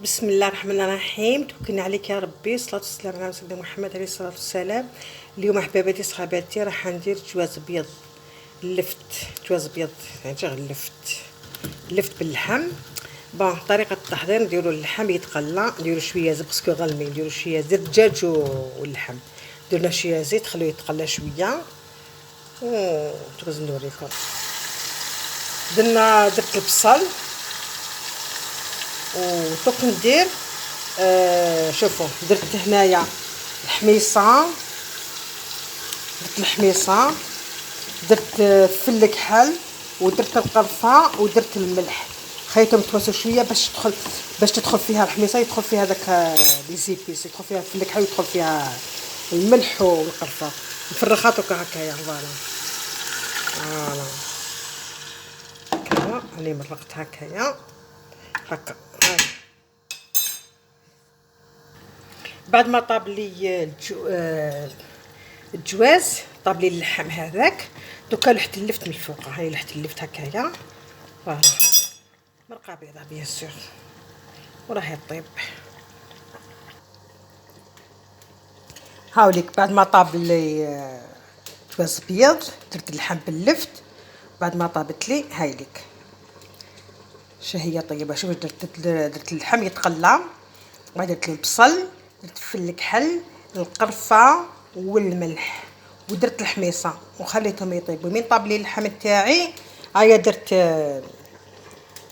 بسم الله الرحمن الرحيم. توكلنا عليك يا ربي، صلاة والسلام على سيدنا محمد عليه الصلاة والسلام. اليوم احباباتي صحاباتي راح ندير جواز بيض لفت. جواز بيض يعني لفت باللحم. بون طريقة التحضير: نديرو اللحم يتقلى، نديرو شوية زيت باسكو غلمي، نديرو شوية زيت الدجاج واللحم، درنا شوية زيت خلوه يتقلى شوية. لازم نوريكم. درت البصل وتوك ندير. شوفوا درت هنايا الحميصه، درت فل كحل، ودرت القرفه، ودرت الملح. خليتهم يتواسوا شويه باش تدخل فيها الحميصه، يدخل فيها داك لي زيبيس، يدخل فيها فل كحل، ويدخل فيها الملح والقرفه. مفرخات هكايا. فوالا هكا راني مرقت هكايا هكا. بعد ما طاب لي الجواز، طاب لي اللحم هذاك، دوكا لحت اللفت من الفوق. هاي لحت اللفت هكايا. فوالا مرقه بيضاء بيان سور وراهي طيب. هاوليك بعد ما طاب لي جواز بيض، درت اللحم باللفت. بعد ما طابت لي هايليك شهيه طيبه. شوف درت اللحم يتقلى، بعد درت البصل، درت فل الكحل، القرفه والملح، ودرت الحميصه وخليتهم يطيبوا. من طاب لي اللحم تاعي، هيا درت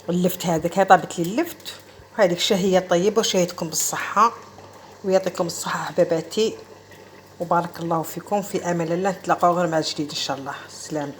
اللفت هذاك. هاي طابت لي اللفت، وهذيك شهيه طيبه. وشهيتكم بالصحه ويعطيكم الصحه حباباتي، وبارك الله فيكم. في امان الله، نتلاقاو غير مع جديد ان شاء الله. سلام.